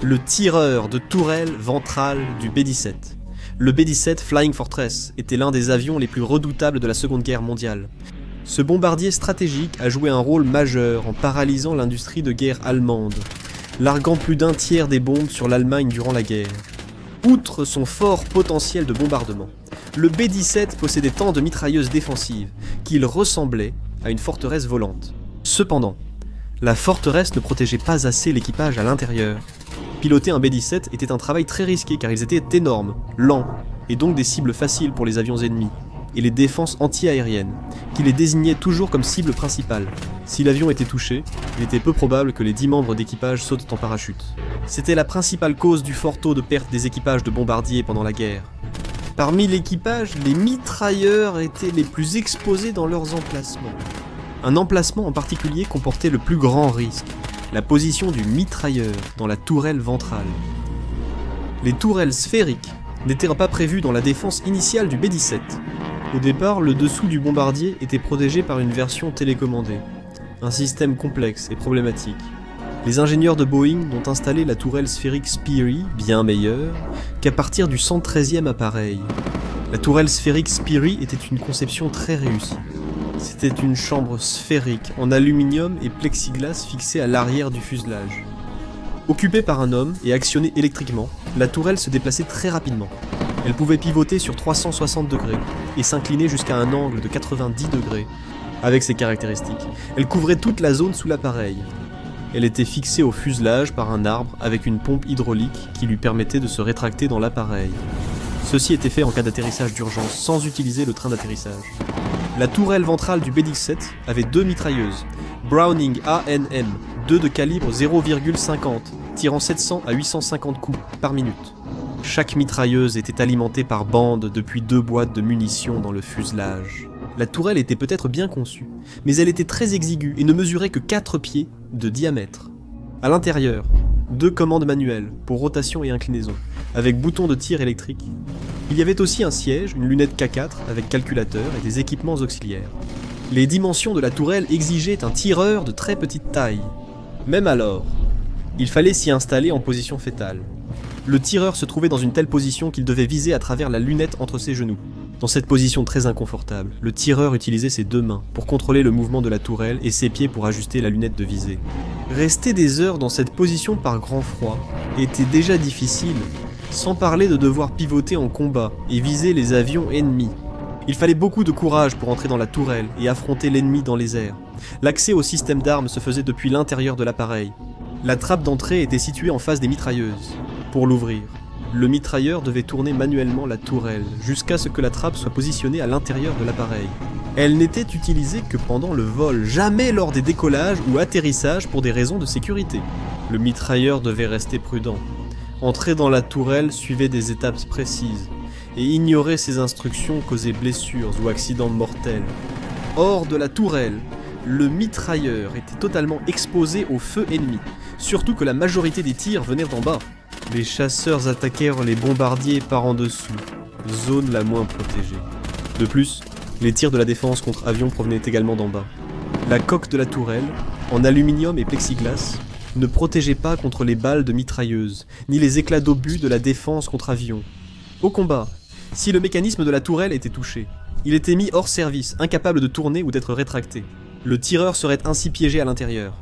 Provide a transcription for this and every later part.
le tireur de tourelle ventrale du B-17. Le B-17 Flying Fortress était l'un des avions les plus redoutables de la Seconde Guerre mondiale. Ce bombardier stratégique a joué un rôle majeur en paralysant l'industrie de guerre allemande, larguant plus d'un tiers des bombes sur l'Allemagne durant la guerre. Outre son fort potentiel de bombardement, le B-17 possédait tant de mitrailleuses défensives qu'il ressemblait à une forteresse volante. Cependant, la forteresse ne protégeait pas assez l'équipage à l'intérieur. Piloter un B-17 était un travail très risqué car ils étaient énormes, lents, et donc des cibles faciles pour les avions ennemis, et les défenses anti-aériennes, qui les désignaient toujours comme cible principale. Si l'avion était touché, il était peu probable que les 10 membres d'équipage sautent en parachute. C'était la principale cause du fort taux de perte des équipages de bombardiers pendant la guerre. Parmi l'équipage, les mitrailleurs étaient les plus exposés dans leurs emplacements. Un emplacement en particulier comportait le plus grand risque, la position du mitrailleur dans la tourelle ventrale. Les tourelles sphériques n'étaient pas prévues dans la défense initiale du B-17. Au départ, le dessous du bombardier était protégé par une version télécommandée, un système complexe et problématique. Les ingénieurs de Boeing ont installé la tourelle sphérique Speary, bien meilleure, qu'à partir du 113e appareil. La tourelle sphérique Speary était une conception très réussie. C'était une chambre sphérique en aluminium et plexiglas fixée à l'arrière du fuselage. Occupée par un homme et actionnée électriquement, la tourelle se déplaçait très rapidement. Elle pouvait pivoter sur 360 degrés et s'incliner jusqu'à un angle de 90 degrés. Avec ces caractéristiques, elle couvrait toute la zone sous l'appareil. Elle était fixée au fuselage par un arbre avec une pompe hydraulique qui lui permettait de se rétracter dans l'appareil. Ceci était fait en cas d'atterrissage d'urgence sans utiliser le train d'atterrissage. La tourelle ventrale du B-17 avait 2 mitrailleuses, Browning ANM, 2 de calibre 0,50, tirant 700 à 850 coups par minute. Chaque mitrailleuse était alimentée par bande depuis 2 boîtes de munitions dans le fuselage. La tourelle était peut-être bien conçue, mais elle était très exiguë et ne mesurait que 4 pieds de diamètre. À l'intérieur, 2 commandes manuelles pour rotation et inclinaison, avec bouton de tir électrique. Il y avait aussi un siège, une lunette K4 avec calculateur et des équipements auxiliaires. Les dimensions de la tourelle exigeaient un tireur de très petite taille. Même alors, il fallait s'y installer en position fétale. Le tireur se trouvait dans une telle position qu'il devait viser à travers la lunette entre ses genoux. Dans cette position très inconfortable, le tireur utilisait ses 2 mains pour contrôler le mouvement de la tourelle et ses pieds pour ajuster la lunette de visée. Rester des heures dans cette position par grand froid était déjà difficile, sans parler de devoir pivoter en combat et viser les avions ennemis. Il fallait beaucoup de courage pour entrer dans la tourelle et affronter l'ennemi dans les airs. L'accès au système d'armes se faisait depuis l'intérieur de l'appareil. La trappe d'entrée était située en face des mitrailleuses. Pour l'ouvrir, le mitrailleur devait tourner manuellement la tourelle jusqu'à ce que la trappe soit positionnée à l'intérieur de l'appareil. Elle n'était utilisée que pendant le vol, jamais lors des décollages ou atterrissages pour des raisons de sécurité. Le mitrailleur devait rester prudent. Entrer dans la tourelle suivait des étapes précises, et ignorer ses instructions causait blessures ou accidents mortels. Hors de la tourelle, le mitrailleur était totalement exposé au feu ennemi, surtout que la majorité des tirs venaient d'en bas. Les chasseurs attaquèrent les bombardiers par en dessous, zone la moins protégée. De plus, les tirs de la défense contre avions provenaient également d'en bas. La coque de la tourelle, en aluminium et plexiglas, ne protégeait pas contre les balles de mitrailleuse, ni les éclats d'obus de la défense contre avions. Au combat, si le mécanisme de la tourelle était touché, il était mis hors service, incapable de tourner ou d'être rétracté. Le tireur serait ainsi piégé à l'intérieur.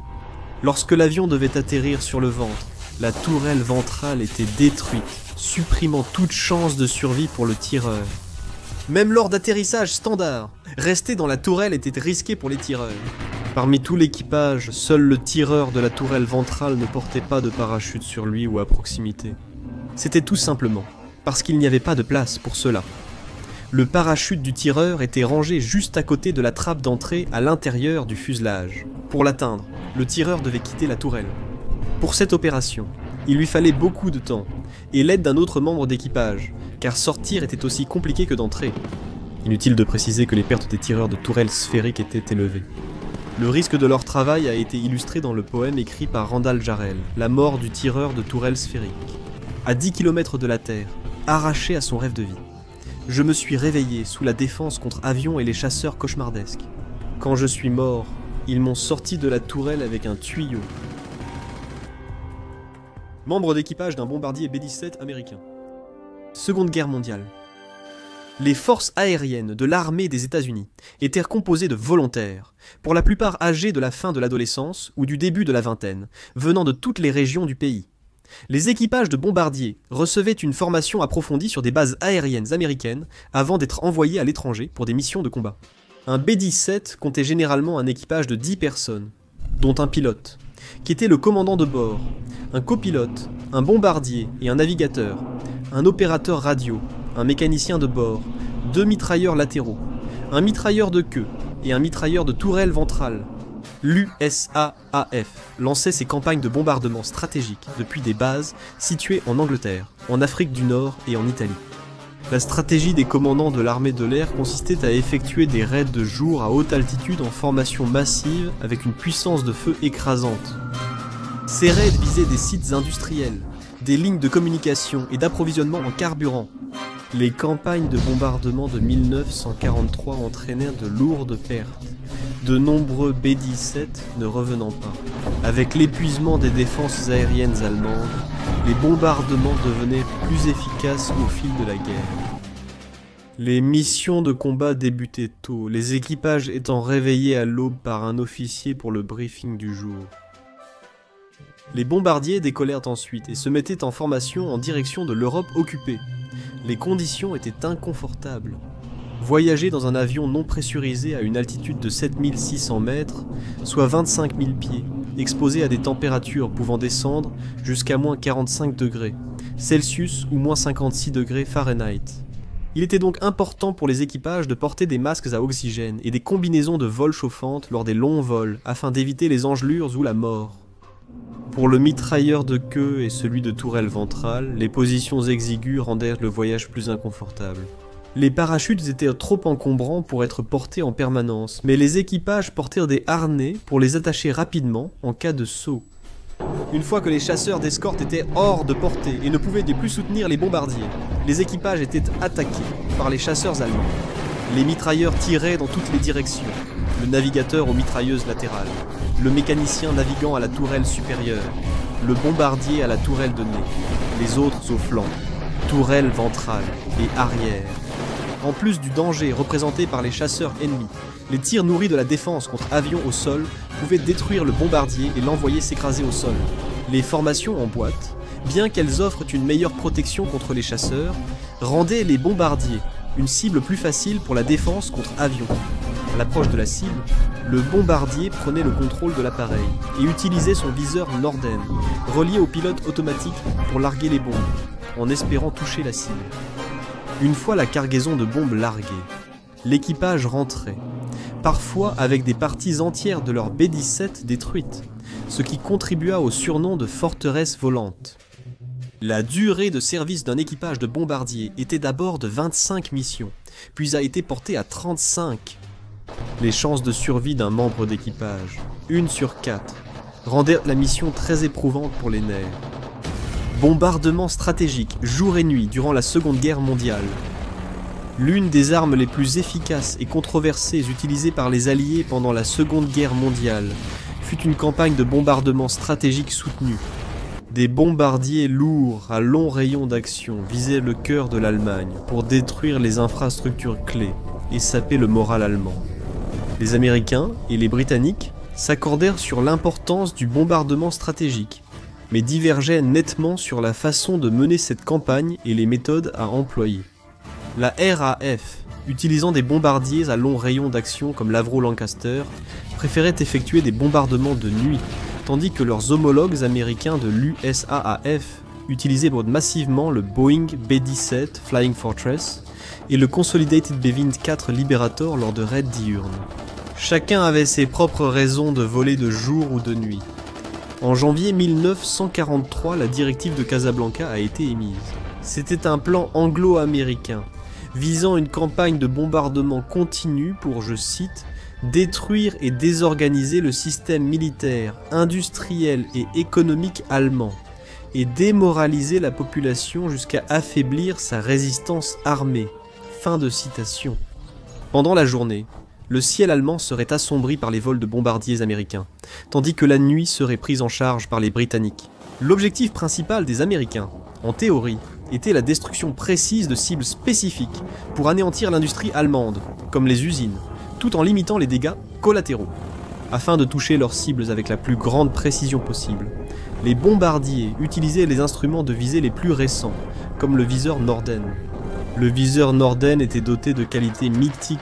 Lorsque l'avion devait atterrir sur le ventre, la tourelle ventrale était détruite, supprimant toute chance de survie pour le tireur. Même lors d'atterrissage standard, rester dans la tourelle était risqué pour les tireurs. Parmi tout l'équipage, seul le tireur de la tourelle ventrale ne portait pas de parachute sur lui ou à proximité. C'était tout simplement parce qu'il n'y avait pas de place pour cela. Le parachute du tireur était rangé juste à côté de la trappe d'entrée à l'intérieur du fuselage. Pour l'atteindre, le tireur devait quitter la tourelle. Pour cette opération, il lui fallait beaucoup de temps, et l'aide d'un autre membre d'équipage, car sortir était aussi compliqué que d'entrer. Inutile de préciser que les pertes des tireurs de tourelles sphériques étaient élevées. Le risque de leur travail a été illustré dans le poème écrit par Randall Jarrell, La mort du tireur de tourelles sphériques. À 10 km de la Terre, arraché à son rêve de vie, je me suis réveillé sous la défense contre avions et les chasseurs cauchemardesques. Quand je suis mort, ils m'ont sorti de la tourelle avec un tuyau. Membre d'équipage d'un bombardier B-17 américain. Seconde Guerre mondiale. Les forces aériennes de l'armée des États-Unis étaient composées de volontaires, pour la plupart âgés de la fin de l'adolescence ou du début de la vingtaine, venant de toutes les régions du pays. Les équipages de bombardiers recevaient une formation approfondie sur des bases aériennes américaines avant d'être envoyés à l'étranger pour des missions de combat. Un B-17 comptait généralement un équipage de 10 personnes, dont un pilote, qui était le commandant de bord, un copilote, un bombardier et un navigateur, un opérateur radio, un mécanicien de bord, 2 mitrailleurs latéraux, un mitrailleur de queue et un mitrailleur de tourelle ventrale. L'USAAF lançait ses campagnes de bombardement stratégiques depuis des bases situées en Angleterre, en Afrique du Nord et en Italie. La stratégie des commandants de l'armée de l'air consistait à effectuer des raids de jour à haute altitude en formation massive avec une puissance de feu écrasante. Ces raids visaient des sites industriels, des lignes de communication et d'approvisionnement en carburant. Les campagnes de bombardement de 1943 entraînèrent de lourdes pertes, de nombreux B-17 ne revenant pas. Avec l'épuisement des défenses aériennes allemandes, les bombardements devenaient plus efficaces au fil de la guerre. Les missions de combat débutaient tôt, les équipages étant réveillés à l'aube par un officier pour le briefing du jour. Les bombardiers décollèrent ensuite et se mettaient en formation en direction de l'Europe occupée. Les conditions étaient inconfortables. Voyager dans un avion non pressurisé à une altitude de 7600 mètres, soit 25 000 pieds, exposé à des températures pouvant descendre jusqu'à moins 45 degrés Celsius ou moins 56 degrés Fahrenheit. Il était donc important pour les équipages de porter des masques à oxygène et des combinaisons de vol chauffantes lors des longs vols afin d'éviter les engelures ou la mort. Pour le mitrailleur de queue et celui de tourelle ventrale, les positions exiguës rendèrent le voyage plus inconfortable. Les parachutes étaient trop encombrants pour être portés en permanence, mais les équipages portèrent des harnais pour les attacher rapidement en cas de saut. Une fois que les chasseurs d'escorte étaient hors de portée et ne pouvaient plus soutenir les bombardiers, les équipages étaient attaqués par les chasseurs allemands. Les mitrailleurs tiraient dans toutes les directions, le navigateur aux mitrailleuses latérales, le mécanicien naviguant à la tourelle supérieure, le bombardier à la tourelle de nez, les autres aux flancs, tourelle ventrale et arrière. En plus du danger représenté par les chasseurs ennemis, les tirs nourris de la défense contre avions au sol pouvaient détruire le bombardier et l'envoyer s'écraser au sol. Les formations en boîte, bien qu'elles offrent une meilleure protection contre les chasseurs, rendaient les bombardiers une cible plus facile pour la défense contre avions. À l'approche de la cible, le bombardier prenait le contrôle de l'appareil et utilisait son viseur Norden, relié au pilote automatique pour larguer les bombes, en espérant toucher la cible. Une fois la cargaison de bombes larguée, l'équipage rentrait, parfois avec des parties entières de leur B-17 détruites, ce qui contribua au surnom de forteresse volante. La durée de service d'un équipage de bombardiers était d'abord de 25 missions, puis a été portée à 35. Les chances de survie d'un membre d'équipage, 1 sur 4, rendèrent la mission très éprouvante pour les nerfs. Bombardement stratégique jour et nuit durant la Seconde Guerre mondiale. L'une des armes les plus efficaces et controversées utilisées par les Alliés pendant la Seconde Guerre mondiale fut une campagne de bombardement stratégique soutenue. Des bombardiers lourds à long rayon d'action visaient le cœur de l'Allemagne pour détruire les infrastructures clés et saper le moral allemand. Les Américains et les Britanniques s'accordèrent sur l'importance du bombardement stratégique, mais divergeaient nettement sur la façon de mener cette campagne et les méthodes à employer. La RAF, utilisant des bombardiers à long rayon d'action comme l'Avro Lancaster, préférait effectuer des bombardements de nuit, tandis que leurs homologues américains de l'USAAF utilisaient massivement le Boeing B-17 Flying Fortress et le Consolidated B-24 Liberator lors de raids diurnes. Chacun avait ses propres raisons de voler de jour ou de nuit. En janvier 1943, la directive de Casablanca a été émise. C'était un plan anglo-américain, visant une campagne de bombardement continu pour, je cite, « détruire et désorganiser le système militaire, industriel et économique allemand, et démoraliser la population jusqu'à affaiblir sa résistance armée. » Fin de citation. Pendant la journée, le ciel allemand serait assombri par les vols de bombardiers américains, tandis que la nuit serait prise en charge par les Britanniques. L'objectif principal des Américains, en théorie, était la destruction précise de cibles spécifiques pour anéantir l'industrie allemande, comme les usines, tout en limitant les dégâts collatéraux. Afin de toucher leurs cibles avec la plus grande précision possible, les bombardiers utilisaient les instruments de visée les plus récents, comme le viseur Norden. Le viseur Norden était doté de qualités mythiques.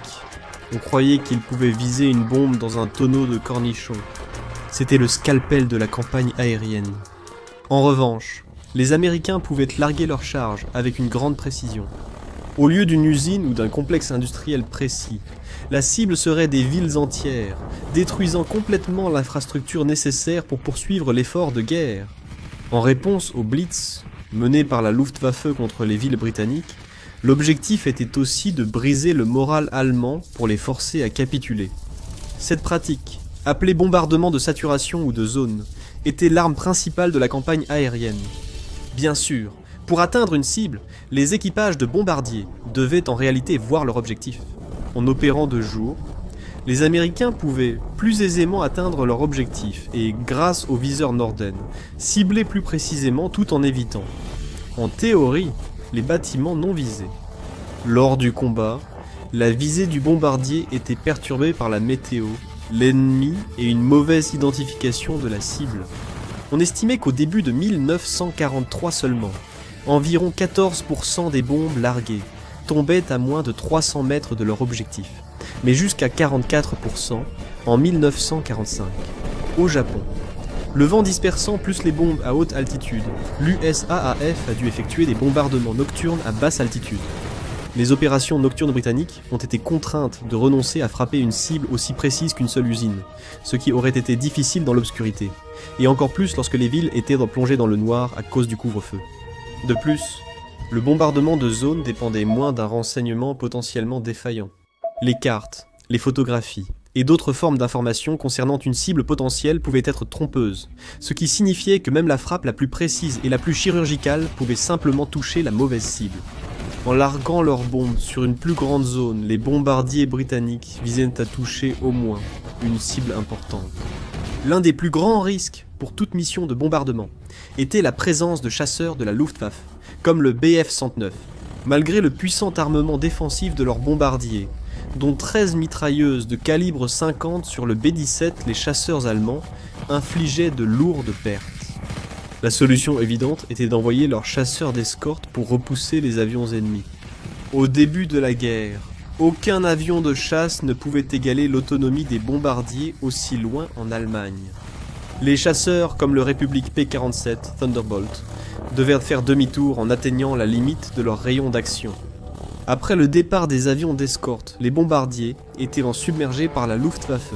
On croyait qu'il pouvait viser une bombe dans un tonneau de cornichons. C'était le scalpel de la campagne aérienne. En revanche, les Américains pouvaient larguer leurs charges avec une grande précision. Au lieu d'une usine ou d'un complexe industriel précis, la cible serait des villes entières, détruisant complètement l'infrastructure nécessaire pour poursuivre l'effort de guerre. En réponse au Blitz, mené par la Luftwaffe contre les villes britanniques, l'objectif était aussi de briser le moral allemand pour les forcer à capituler. Cette pratique, appelée bombardement de saturation ou de zone, était l'arme principale de la campagne aérienne. Bien sûr, pour atteindre une cible, les équipages de bombardiers devaient en réalité voir leur objectif. En opérant de jour, les Américains pouvaient plus aisément atteindre leur objectif et, grâce au viseur Norden, cibler plus précisément tout en évitant, en théorie, les bâtiments non visés. Lors du combat, la visée du bombardier était perturbée par la météo, l'ennemi et une mauvaise identification de la cible. On estimait qu'au début de 1943 seulement, environ 14% des bombes larguées tombaient à moins de 300 mètres de leur objectif, mais jusqu'à 44% en 1945. Au Japon, le vent dispersant plus les bombes à haute altitude, l'USAAF a dû effectuer des bombardements nocturnes à basse altitude. Les opérations nocturnes britanniques ont été contraintes de renoncer à frapper une cible aussi précise qu'une seule usine, ce qui aurait été difficile dans l'obscurité, et encore plus lorsque les villes étaient plongées dans le noir à cause du couvre-feu. De plus, le bombardement de zone dépendait moins d'un renseignement potentiellement défaillant. Les cartes, les photographies et d'autres formes d'informations concernant une cible potentielle pouvaient être trompeuses, ce qui signifiait que même la frappe la plus précise et la plus chirurgicale pouvait simplement toucher la mauvaise cible. En larguant leurs bombes sur une plus grande zone, les bombardiers britanniques visaient à toucher au moins une cible importante. L'un des plus grands risques pour toute mission de bombardement était la présence de chasseurs de la Luftwaffe, comme le Bf-109. Malgré le puissant armement défensif de leurs bombardiers, dont 13 mitrailleuses de calibre 50 sur le B-17, les chasseurs allemands infligeaient de lourdes pertes. La solution évidente était d'envoyer leurs chasseurs d'escorte pour repousser les avions ennemis. Au début de la guerre, aucun avion de chasse ne pouvait égaler l'autonomie des bombardiers aussi loin en Allemagne. Les chasseurs, comme le Republic P-47 Thunderbolt, devaient faire demi-tour en atteignant la limite de leur rayon d'action. Après le départ des avions d'escorte, les bombardiers étaient submergés par la Luftwaffe.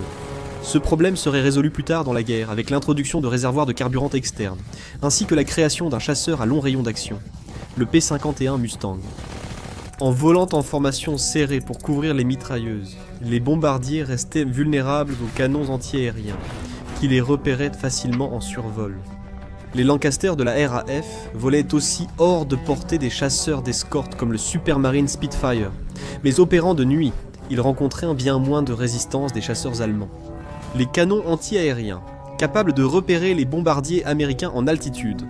Ce problème serait résolu plus tard dans la guerre avec l'introduction de réservoirs de carburant externes, ainsi que la création d'un chasseur à long rayon d'action, le P-51 Mustang. En volant en formation serrée pour couvrir les mitrailleuses, les bombardiers restaient vulnérables aux canons antiaériens, qui les repéraient facilement en survol. Les Lancaster de la RAF volaient aussi hors de portée des chasseurs d'escorte comme le Supermarine Spitfire, mais opérant de nuit, ils rencontraient bien moins de résistance des chasseurs allemands. Les canons anti-aériens, capables de repérer les bombardiers américains en altitude,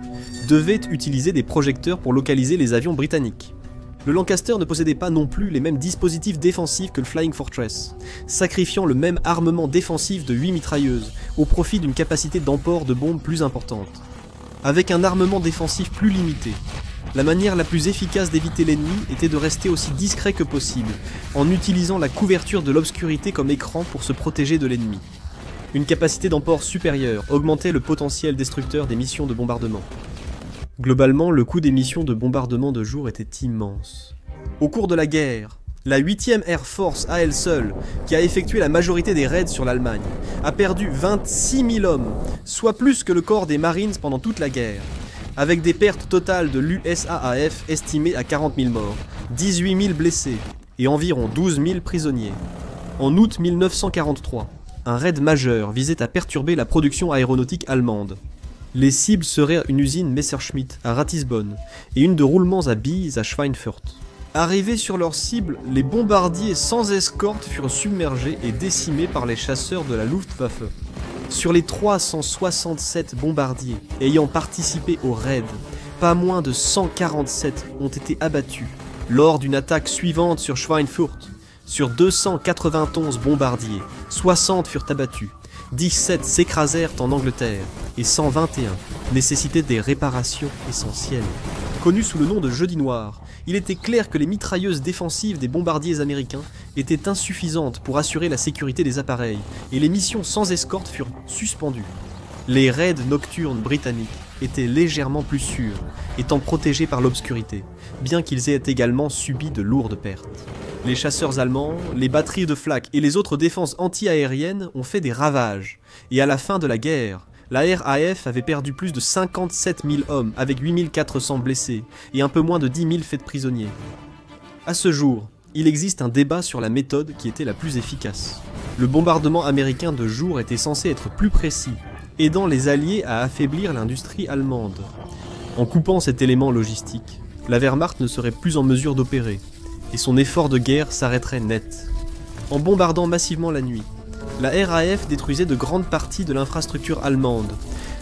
devaient utiliser des projecteurs pour localiser les avions britanniques. Le Lancaster ne possédait pas non plus les mêmes dispositifs défensifs que le Flying Fortress, sacrifiant le même armement défensif de 8 mitrailleuses au profit d'une capacité d'emport de bombes plus importante. Avec un armement défensif plus limité, la manière la plus efficace d'éviter l'ennemi était de rester aussi discret que possible, en utilisant la couverture de l'obscurité comme écran pour se protéger de l'ennemi. Une capacité d'emport supérieure augmentait le potentiel destructeur des missions de bombardement. Globalement, le coût des missions de bombardement de jour était immense. Au cours de la guerre, la 8e Air Force à elle seule, qui a effectué la majorité des raids sur l'Allemagne, a perdu 26 000 hommes, soit plus que le corps des Marines pendant toute la guerre, avec des pertes totales de l'USAAF estimées à 40 000 morts, 18 000 blessés et environ 12 000 prisonniers. En août 1943, un raid majeur visait à perturber la production aéronautique allemande. Les cibles seraient une usine Messerschmitt à Ratisbonne et une de roulements à billes à Schweinfurt. Arrivés sur leur cible, les bombardiers sans escorte furent submergés et décimés par les chasseurs de la Luftwaffe. Sur les 367 bombardiers ayant participé au raid, pas moins de 147 ont été abattus lors d'une attaque suivante sur Schweinfurt. Sur 291 bombardiers, 60 furent abattus, 17 s'écrasèrent en Angleterre et 121 nécessitaient des réparations essentielles. Connu sous le nom de Jeudi Noir, il était clair que les mitrailleuses défensives des bombardiers américains étaient insuffisantes pour assurer la sécurité des appareils et les missions sans escorte furent suspendues. Les raids nocturnes britanniques étaient légèrement plus sûrs, étant protégés par l'obscurité, bien qu'ils aient également subi de lourdes pertes. Les chasseurs allemands, les batteries de flak et les autres défenses anti-aériennes ont fait des ravages, et à la fin de la guerre, la RAF avait perdu plus de 57 000 hommes avec 8 400 blessés et un peu moins de 10 000 faits prisonniers. À ce jour, il existe un débat sur la méthode qui était la plus efficace. Le bombardement américain de jour était censé être plus précis, aidant les Alliés à affaiblir l'industrie allemande. En coupant cet élément logistique, la Wehrmacht ne serait plus en mesure d'opérer, et son effort de guerre s'arrêterait net. En bombardant massivement la nuit, la RAF détruisait de grandes parties de l'infrastructure allemande,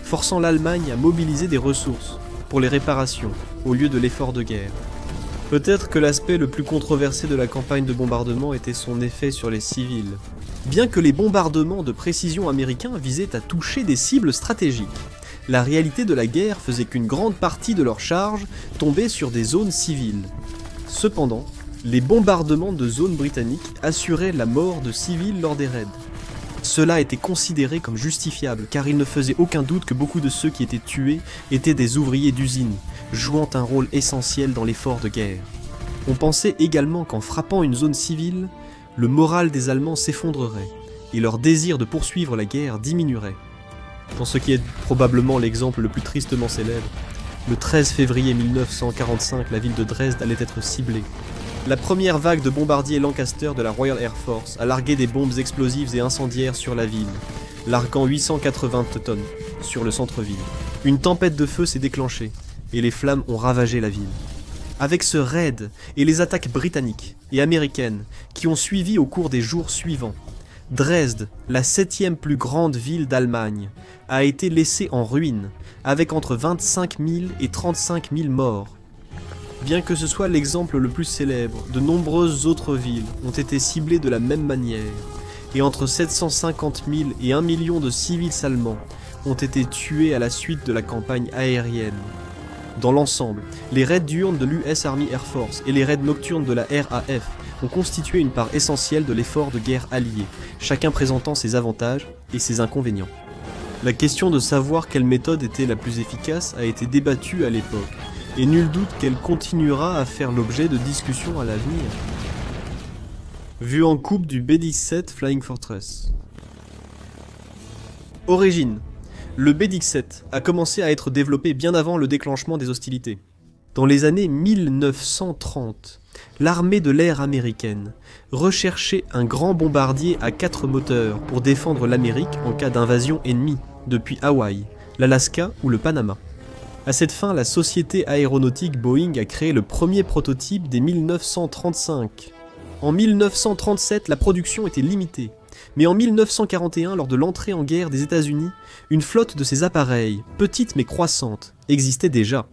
forçant l'Allemagne à mobiliser des ressources pour les réparations au lieu de l'effort de guerre. Peut-être que l'aspect le plus controversé de la campagne de bombardement était son effet sur les civils. Bien que les bombardements de précision américains visaient à toucher des cibles stratégiques, la réalité de la guerre faisait qu'une grande partie de leurs charges tombait sur des zones civiles. Cependant, les bombardements de zones britanniques assuraient la mort de civils lors des raids. Cela était considéré comme justifiable car il ne faisait aucun doute que beaucoup de ceux qui étaient tués étaient des ouvriers d'usine, jouant un rôle essentiel dans l'effort de guerre. On pensait également qu'en frappant une zone civile, le moral des Allemands s'effondrerait et leur désir de poursuivre la guerre diminuerait. Dans ce qui est probablement l'exemple le plus tristement célèbre, le 13 février 1945, la ville de Dresde allait être ciblée. La première vague de bombardiers Lancaster de la Royal Air Force a largué des bombes explosives et incendiaires sur la ville, larguant 880 tonnes sur le centre-ville. Une tempête de feu s'est déclenchée, et les flammes ont ravagé la ville. Avec ce raid et les attaques britanniques et américaines qui ont suivi au cours des jours suivants, Dresde, la 7e plus grande ville d'Allemagne, a été laissée en ruine, avec entre 25 000 et 35 000 morts. Bien que ce soit l'exemple le plus célèbre, de nombreuses autres villes ont été ciblées de la même manière, et entre 750 000 et 1 million de civils allemands ont été tués à la suite de la campagne aérienne. Dans l'ensemble, les raids diurnes de l'US Army Air Force et les raids nocturnes de la RAF ont constitué une part essentielle de l'effort de guerre allié, chacun présentant ses avantages et ses inconvénients. La question de savoir quelle méthode était la plus efficace a été débattue à l'époque, et nul doute qu'elle continuera à faire l'objet de discussions à l'avenir. Vue en coupe du B-17 Flying Fortress. Origine. Le B-17 a commencé à être développé bien avant le déclenchement des hostilités. Dans les années 1930, l'armée de l'air américaine recherchait un grand bombardier à 4 moteurs pour défendre l'Amérique en cas d'invasion ennemie, depuis Hawaï, l'Alaska ou le Panama. À cette fin, la société aéronautique Boeing a créé le premier prototype dès 1935. En 1937, la production était limitée, mais en 1941, lors de l'entrée en guerre des États-Unis, une flotte de ces appareils, petite mais croissante, existait déjà.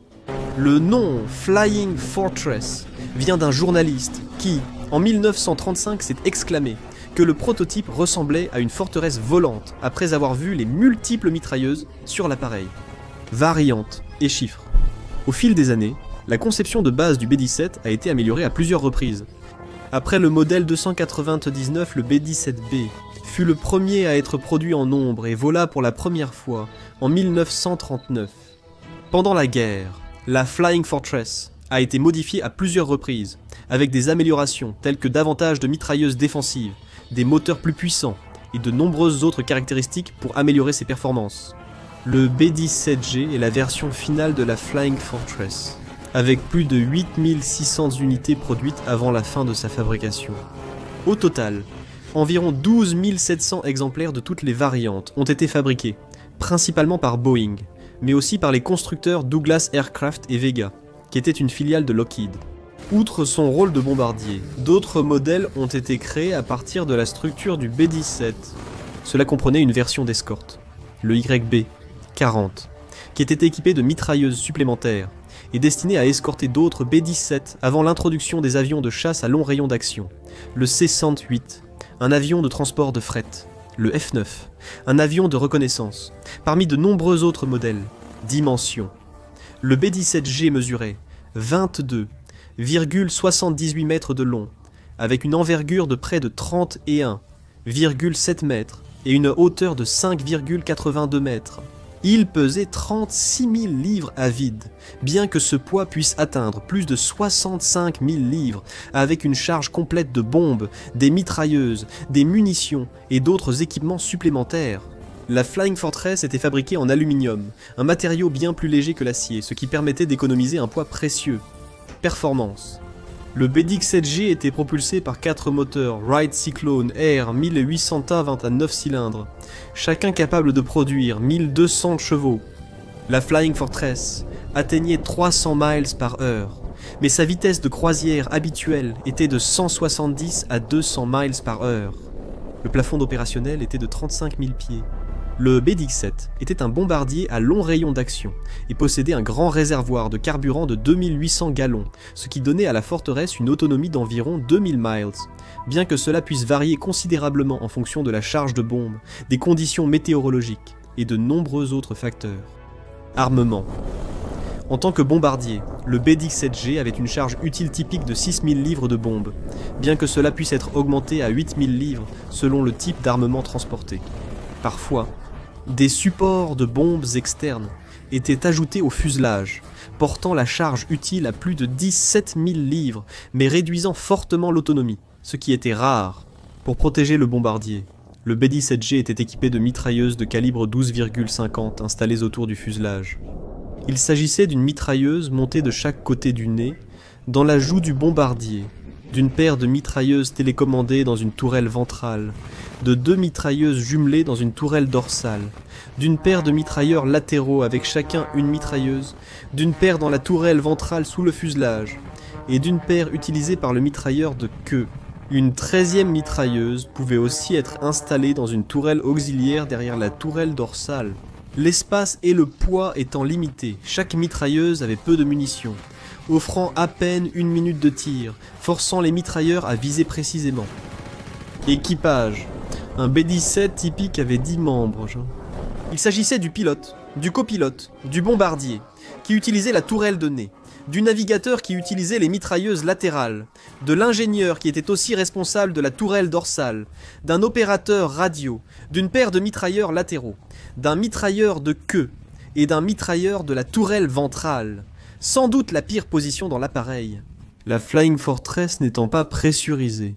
Le nom Flying Fortress vient d'un journaliste qui, en 1935, s'est exclamé que le prototype ressemblait à une forteresse volante après avoir vu les multiples mitrailleuses sur l'appareil. Variantes et chiffres. Au fil des années, la conception de base du B-17 a été améliorée à plusieurs reprises. Après le modèle 299, le B-17B fut le premier à être produit en nombre et vola pour la première fois en 1939. Pendant la guerre, la Flying Fortress a été modifiée à plusieurs reprises, avec des améliorations telles que davantage de mitrailleuses défensives, des moteurs plus puissants et de nombreuses autres caractéristiques pour améliorer ses performances. Le B-17G est la version finale de la Flying Fortress, avec plus de 8600 unités produites avant la fin de sa fabrication. Au total, environ 12 700 exemplaires de toutes les variantes ont été fabriqués, principalement par Boeing, mais aussi par les constructeurs Douglas Aircraft et Vega, qui étaient une filiale de Lockheed. Outre son rôle de bombardier, d'autres modèles ont été créés à partir de la structure du B-17. Cela comprenait une version d'escorte, le YB-40, qui était équipé de mitrailleuses supplémentaires et destiné à escorter d'autres B-17 avant l'introduction des avions de chasse à long rayon d'action, le C-108, un avion de transport de fret, le F-9, un avion de reconnaissance, parmi de nombreux autres modèles, dimensions. Le B-17G mesurait 22,78 mètres de long, avec une envergure de près de 31,7 mètres et une hauteur de 5,82 mètres. Il pesait 36 000 livres à vide, bien que ce poids puisse atteindre plus de 65 000 livres, avec une charge complète de bombes, des mitrailleuses, des munitions et d'autres équipements supplémentaires. La Flying Fortress était fabriquée en aluminium, un matériau bien plus léger que l'acier, ce qui permettait d'économiser un poids précieux. Performance. Le B-17G était propulsé par 4 moteurs Wright Cyclone Air 1800 TAV à 9 cylindres, chacun capable de produire 1200 chevaux. La Flying Fortress atteignait 300 miles par heure, mais sa vitesse de croisière habituelle était de 170 à 200 miles par heure. Le plafond d'opérationnel était de 35 000 pieds. Le B-17 était un bombardier à long rayon d'action et possédait un grand réservoir de carburant de 2800 gallons, ce qui donnait à la forteresse une autonomie d'environ 2000 miles, bien que cela puisse varier considérablement en fonction de la charge de bombe, des conditions météorologiques et de nombreux autres facteurs. Armement. En tant que bombardier, le B-17G avait une charge utile typique de 6000 livres de bombes, bien que cela puisse être augmenté à 8000 livres selon le type d'armement transporté. Parfois, des supports de bombes externes étaient ajoutés au fuselage, portant la charge utile à plus de 17 000 livres, mais réduisant fortement l'autonomie, ce qui était rare. Pour protéger le bombardier, le B-17G était équipé de mitrailleuses de calibre 12,50 installées autour du fuselage. Il s'agissait d'une mitrailleuse montée de chaque côté du nez, dans la joue du bombardier, d'une paire de mitrailleuses télécommandées dans une tourelle ventrale, de 2 mitrailleuses jumelées dans une tourelle dorsale, d'une paire de mitrailleurs latéraux avec chacun une mitrailleuse, d'une paire dans la tourelle ventrale sous le fuselage, et d'une paire utilisée par le mitrailleur de queue. Une 13e mitrailleuse pouvait aussi être installée dans une tourelle auxiliaire derrière la tourelle dorsale. L'espace et le poids étant limités, chaque mitrailleuse avait peu de munitions, offrant à peine 1 minute de tir, forçant les mitrailleurs à viser précisément. Équipage. Un B-17 typique avait 10 membres. Il s'agissait du pilote, du copilote, du bombardier, qui utilisait la tourelle de nez, du navigateur qui utilisait les mitrailleuses latérales, de l'ingénieur qui était aussi responsable de la tourelle dorsale, d'un opérateur radio, d'une paire de mitrailleurs latéraux, d'un mitrailleur de queue et d'un mitrailleur de la tourelle ventrale. Sans doute la pire position dans l'appareil. La Flying Fortress n'étant pas pressurisée,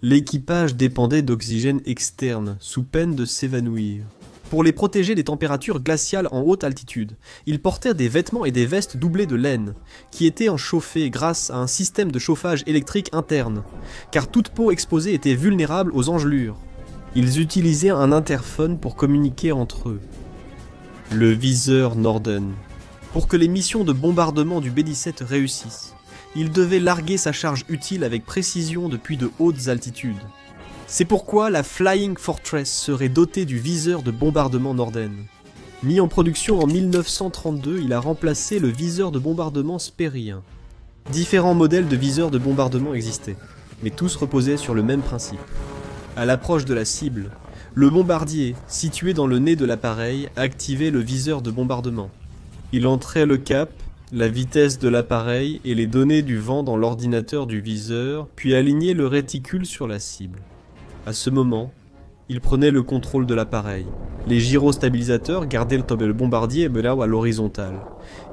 l'équipage dépendait d'oxygène externe, sous peine de s'évanouir. Pour les protéger des températures glaciales en haute altitude, ils portèrent des vêtements et des vestes doublées de laine, qui étaient chauffés grâce à un système de chauffage électrique interne, car toute peau exposée était vulnérable aux engelures. Ils utilisaient un interphone pour communiquer entre eux. Le viseur Norden. Pour que les missions de bombardement du B-17 réussissent, il devait larguer sa charge utile avec précision depuis de hautes altitudes. C'est pourquoi la Flying Fortress serait dotée du viseur de bombardement Norden. Mis en production en 1932, il a remplacé le viseur de bombardement Sperry. Différents modèles de viseurs de bombardement existaient, mais tous reposaient sur le même principe. À l'approche de la cible, le bombardier, situé dans le nez de l'appareil, activait le viseur de bombardement. Il entrait le cap, la vitesse de l'appareil et les données du vent dans l'ordinateur du viseur, puis alignait le réticule sur la cible. À ce moment, il prenait le contrôle de l'appareil. Les gyrostabilisateurs gardaient le bombardier à l'horizontale,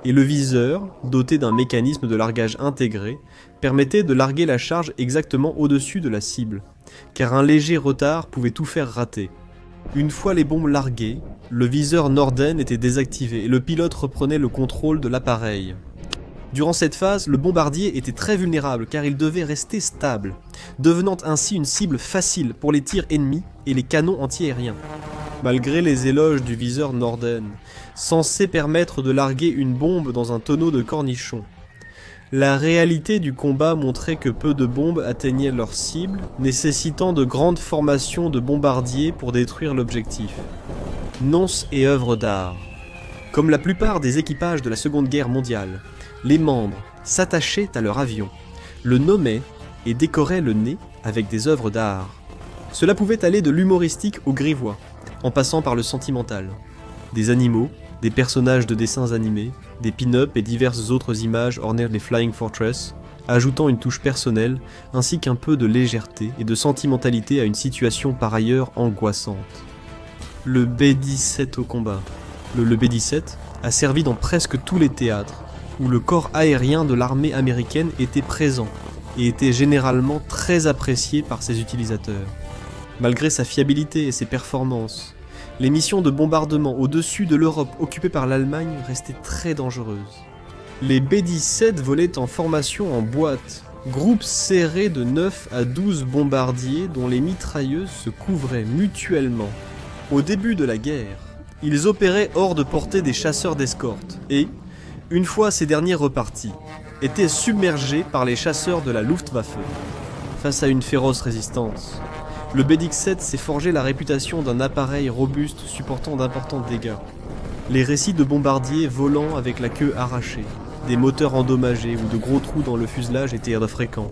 et le viseur, doté d'un mécanisme de largage intégré, permettait de larguer la charge exactement au-dessus de la cible, car un léger retard pouvait tout faire rater. Une fois les bombes larguées, le viseur Norden était désactivé et le pilote reprenait le contrôle de l'appareil. Durant cette phase, le bombardier était très vulnérable car il devait rester stable, devenant ainsi une cible facile pour les tirs ennemis et les canons antiaériens. Malgré les éloges du viseur Norden, censé permettre de larguer une bombe dans un tonneau de cornichons, La réalité du combat montrait que peu de bombes atteignaient leur cible, nécessitant de grandes formations de bombardiers pour détruire l'objectif. Nonces et œuvres d'art. Comme la plupart des équipages de la Seconde Guerre mondiale, les membres s'attachaient à leur avion, le nommaient et décoraient le nez avec des œuvres d'art. Cela pouvait aller de l'humoristique au grivois, en passant par le sentimental. Des animaux, des personnages de dessins animés, des pin-up et diverses autres images ornaient les Flying Fortress, ajoutant une touche personnelle ainsi qu'un peu de légèreté et de sentimentalité à une situation par ailleurs angoissante. Le B-17 au combat. Le B-17 a servi dans presque tous les théâtres où le corps aérien de l'armée américaine était présent et était généralement très apprécié par ses utilisateurs. Malgré sa fiabilité et ses performances, les missions de bombardement au-dessus de l'Europe occupée par l'Allemagne restaient très dangereuses. Les B-17 volaient en formation en boîte, groupes serrés de 9 à 12 bombardiers dont les mitrailleuses se couvraient mutuellement. Au début de la guerre, ils opéraient hors de portée des chasseurs d'escorte et, une fois ces derniers repartis, étaient submergés par les chasseurs de la Luftwaffe. Face à une féroce résistance, le B-17 s'est forgé la réputation d'un appareil robuste supportant d'importants dégâts. Les récits de bombardiers volant avec la queue arrachée, des moteurs endommagés ou de gros trous dans le fuselage étaient fréquents,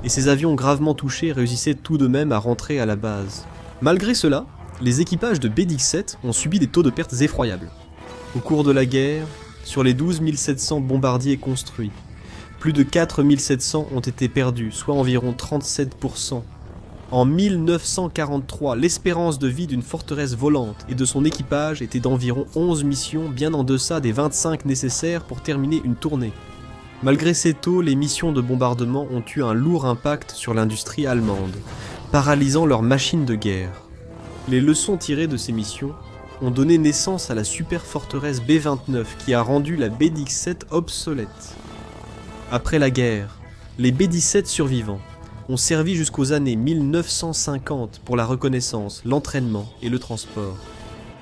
et ces avions gravement touchés réussissaient tout de même à rentrer à la base. Malgré cela, les équipages de B-17 ont subi des taux de pertes effroyables. Au cours de la guerre, sur les 12 700 bombardiers construits, plus de 4 700 ont été perdus, soit environ 37%. En 1943, l'espérance de vie d'une forteresse volante et de son équipage était d'environ 11 missions, bien en deçà des 25 nécessaires pour terminer une tournée. Malgré ces taux, les missions de bombardement ont eu un lourd impact sur l'industrie allemande, paralysant leurs machines de guerre. Les leçons tirées de ces missions ont donné naissance à la super forteresse B-29 qui a rendu la B-17 obsolète. Après la guerre, les B-17 survivants ont servi jusqu'aux années 1950 pour la reconnaissance, l'entraînement et le transport.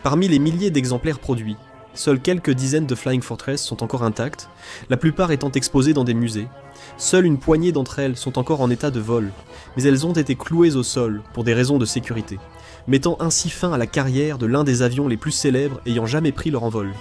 Parmi les milliers d'exemplaires produits, seules quelques dizaines de Flying Fortress sont encore intactes, la plupart étant exposées dans des musées. Seule une poignée d'entre elles sont encore en état de vol, mais elles ont été clouées au sol pour des raisons de sécurité, mettant ainsi fin à la carrière de l'un des avions les plus célèbres ayant jamais pris leur envol.